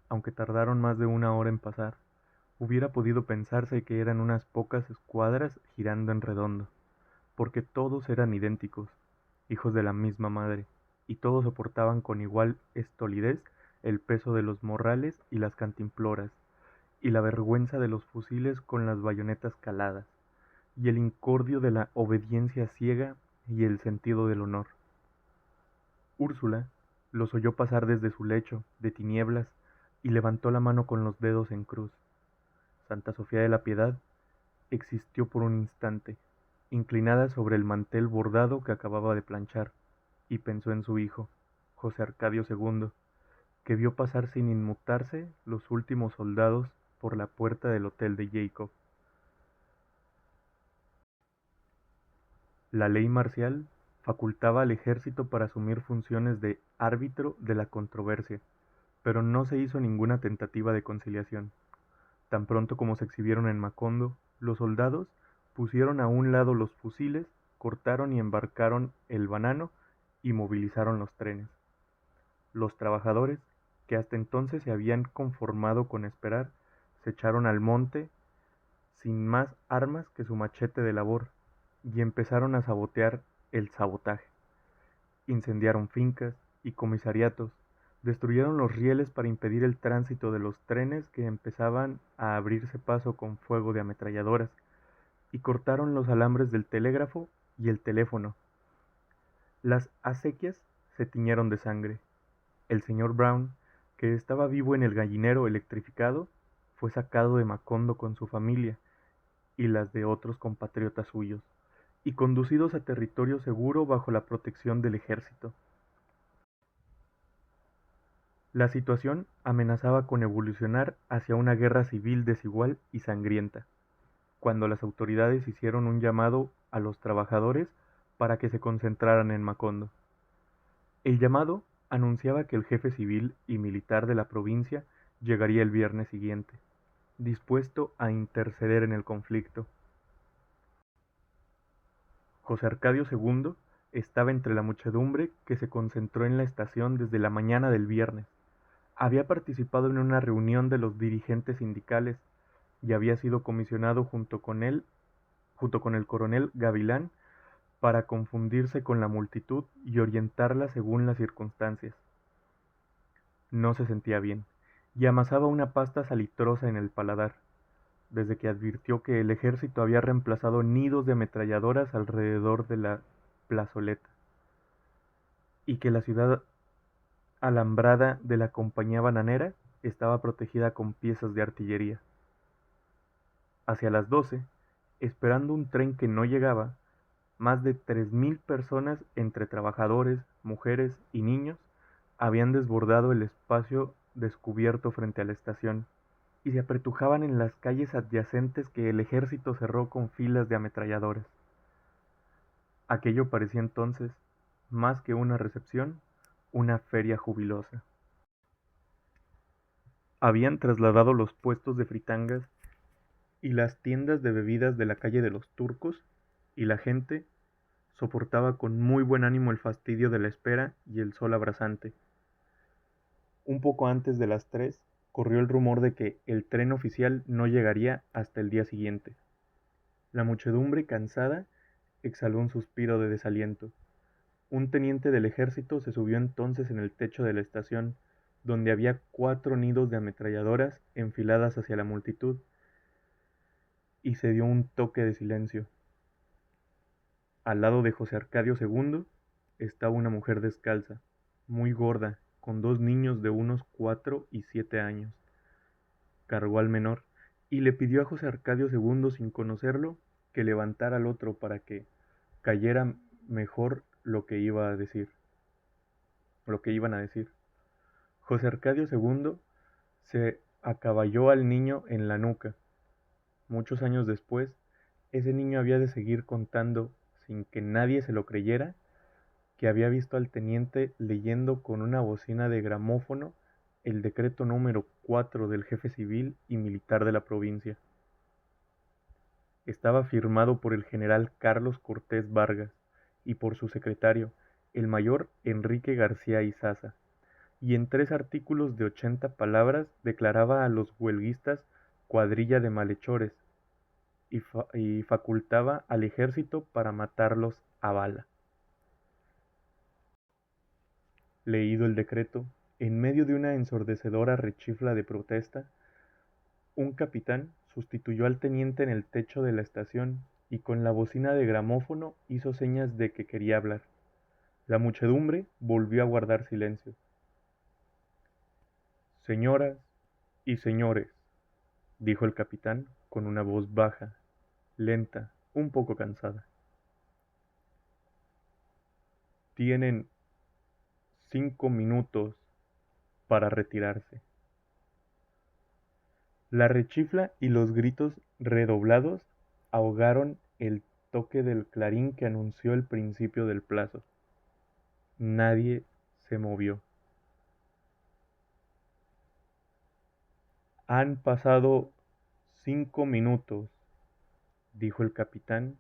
aunque tardaron más de una hora en pasar. Hubiera podido pensarse que eran unas pocas escuadras girando en redondo, porque todos eran idénticos, hijos de la misma madre, y todos soportaban con igual estolidez el peso de los morrales y las cantimploras, y la vergüenza de los fusiles con las bayonetas caladas, y el incordio de la obediencia ciega y el sentido del honor. Úrsula los oyó pasar desde su lecho de tinieblas y levantó la mano con los dedos en cruz. Santa Sofía de la Piedad existió por un instante, inclinada sobre el mantel bordado que acababa de planchar, y pensó en su hijo, José Arcadio II, que vio pasar sin inmutarse los últimos soldados por la puerta del hotel de Jacob. La ley marcial facultaba al ejército para asumir funciones de árbitro de la controversia, pero no se hizo ninguna tentativa de conciliación. Tan pronto como se exhibieron en Macondo, los soldados pusieron a un lado los fusiles, cortaron y embarcaron el banano y movilizaron los trenes. Los trabajadores, que hasta entonces se habían conformado con esperar, se echaron al monte sin más armas que su machete de labor y empezaron a sabotear el sabotaje. Incendiaron fincas y comisariatos, destruyeron los rieles para impedir el tránsito de los trenes que empezaban a abrirse paso con fuego de ametralladoras, y cortaron los alambres del telégrafo y el teléfono. Las acequias se tiñeron de sangre. El señor Brown, que estaba vivo en el gallinero electrificado, fue sacado de Macondo con su familia y las de otros compatriotas suyos, y conducidos a territorio seguro bajo la protección del ejército. La situación amenazaba con evolucionar hacia una guerra civil desigual y sangrienta, cuando las autoridades hicieron un llamado a los trabajadores para que se concentraran en Macondo. El llamado anunciaba que el jefe civil y militar de la provincia llegaría el viernes siguiente, dispuesto a interceder en el conflicto. José Arcadio II estaba entre la muchedumbre que se concentró en la estación desde la mañana del viernes. Había participado en una reunión de los dirigentes sindicales y había sido comisionado junto con el coronel Gavilán, para confundirse con la multitud y orientarla según las circunstancias. No se sentía bien, y amasaba una pasta salitrosa en el paladar, desde que advirtió que el ejército había reemplazado nidos de ametralladoras alrededor de la plazoleta, y que la ciudad alambrada de la compañía bananera estaba protegida con piezas de artillería. Hacia las 12, esperando un tren que no llegaba, más de 3.000 personas entre trabajadores, mujeres y niños habían desbordado el espacio descubierto frente a la estación y se apretujaban en las calles adyacentes que el ejército cerró con filas de ametralladoras. Aquello parecía entonces, más que una recepción, una feria jubilosa. Habían trasladado los puestos de fritangas y las tiendas de bebidas de la calle de los Turcos, y la gente soportaba con muy buen ánimo el fastidio de la espera y el sol abrasante. Un poco antes de las 3, corrió el rumor de que el tren oficial no llegaría hasta el día siguiente. La muchedumbre, cansada, exhaló un suspiro de desaliento. Un teniente del ejército se subió entonces en el techo de la estación, donde había 4 nidos de ametralladoras enfiladas hacia la multitud, y se dio un toque de silencio. Al lado de José Arcadio II estaba una mujer descalza, muy gorda, con 2 niños de unos 4 y 7 años. Cargó al menor y le pidió a José Arcadio II, sin conocerlo, que levantara al otro para que cayera mejor lo que iban a decir. José Arcadio II se acaballó al niño en la nuca. Muchos años después, ese niño había de seguir contando, sin que nadie se lo creyera, que había visto al teniente leyendo con una bocina de gramófono el decreto número 4 del jefe civil y militar de la provincia. Estaba firmado por el general Carlos Cortés Vargas y por su secretario, el mayor Enrique García Izaza, y en 3 artículos de 80 palabras declaraba a los huelguistas cuadrilla de malhechores y facultaba al ejército para matarlos a bala. Leído el decreto, en medio de una ensordecedora rechifla de protesta, un capitán sustituyó al teniente en el techo de la estación y con la bocina de gramófono hizo señas de que quería hablar. La muchedumbre volvió a guardar silencio. Señoras y señores, dijo el capitán con una voz baja, lenta, un poco cansada. Tienen 5 minutos para retirarse. La rechifla y los gritos redoblados ahogaron el toque del clarín que anunció el principio del plazo. Nadie se movió. Han pasado 5 minutos, dijo el capitán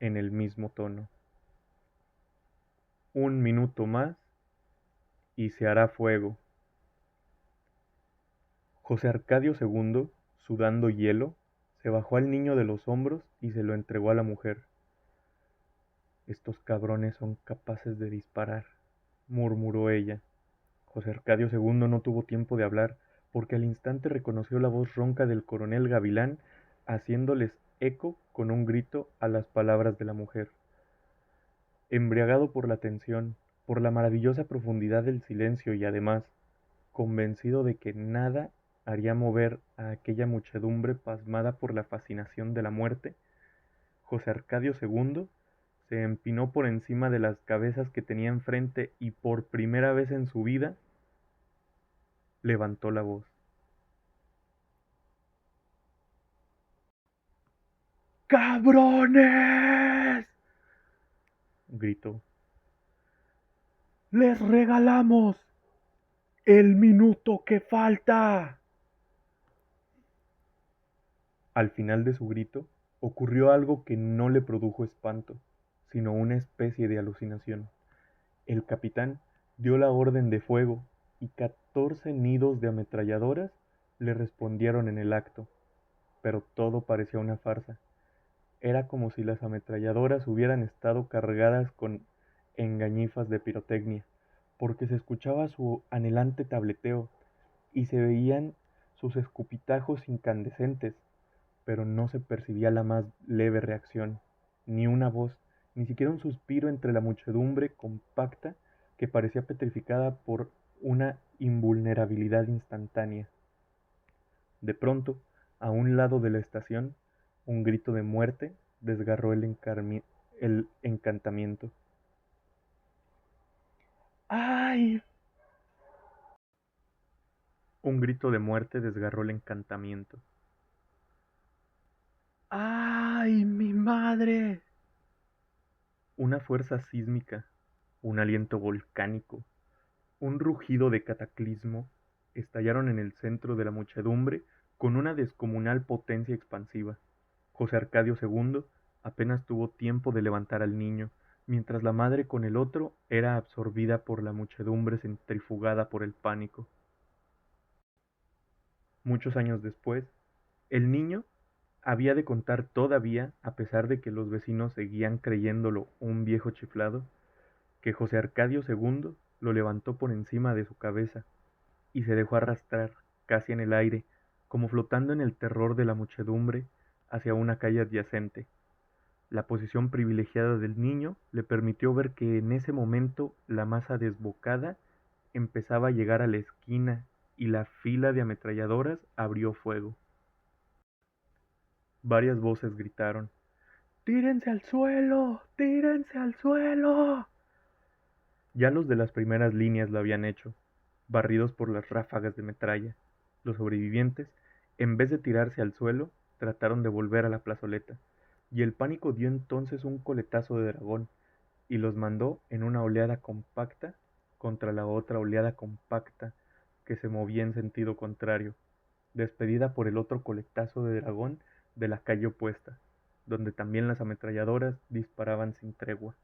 en el mismo tono. 1 minuto más y se hará fuego. José Arcadio II, sudando hielo, se bajó al niño de los hombros y se lo entregó a la mujer. Estos cabrones son capaces de disparar, murmuró ella. José Arcadio II no tuvo tiempo de hablar, porque al instante reconoció la voz ronca del coronel Gavilán, haciéndoles eco con un grito a las palabras de la mujer. Embriagado por la tensión, por la maravillosa profundidad del silencio y además, convencido de que nada haría mover a aquella muchedumbre pasmada por la fascinación de la muerte, José Arcadio II se empinó por encima de las cabezas que tenía enfrente y por primera vez en su vida levantó la voz. ¡Cabrones!, gritó. ¡Les regalamos el minuto que falta! Al final de su grito, ocurrió algo que no le produjo espanto, sino una especie de alucinación. El capitán dio la orden de fuego y 14 nidos de ametralladoras le respondieron en el acto, pero todo parecía una farsa. Era como si las ametralladoras hubieran estado cargadas con engañifas de pirotecnia, porque se escuchaba su anhelante tableteo y se veían sus escupitajos incandescentes, pero no se percibía la más leve reacción, ni una voz, ni siquiera un suspiro entre la muchedumbre compacta que parecía petrificada por una invulnerabilidad instantánea. De pronto, a un lado de la estación, un grito de muerte desgarró el encantamiento. ¡Ay! Un grito de muerte desgarró el encantamiento. ¡Ay, mi madre! Una fuerza sísmica, un aliento volcánico, un rugido de cataclismo estallaron en el centro de la muchedumbre con una descomunal potencia expansiva. José Arcadio II apenas tuvo tiempo de levantar al niño, mientras la madre con el otro era absorbida por la muchedumbre centrifugada por el pánico. Muchos años después, el niño había de contar todavía, a pesar de que los vecinos seguían creyéndolo un viejo chiflado, que José Arcadio II lo levantó por encima de su cabeza y se dejó arrastrar, casi en el aire, como flotando en el terror de la muchedumbre, hacia una calle adyacente. La posición privilegiada del niño le permitió ver que en ese momento la masa desbocada empezaba a llegar a la esquina y la fila de ametralladoras abrió fuego. Varias voces gritaron: ¡Tírense al suelo! ¡Tírense al suelo! Ya los de las primeras líneas lo habían hecho, barridos por las ráfagas de metralla. Los sobrevivientes, en vez de tirarse al suelo, trataron de volver a la plazoleta, y el pánico dio entonces un coletazo de dragón, y los mandó en una oleada compacta contra la otra oleada compacta que se movía en sentido contrario, despedida por el otro coletazo de dragón de la calle opuesta, donde también las ametralladoras disparaban sin tregua.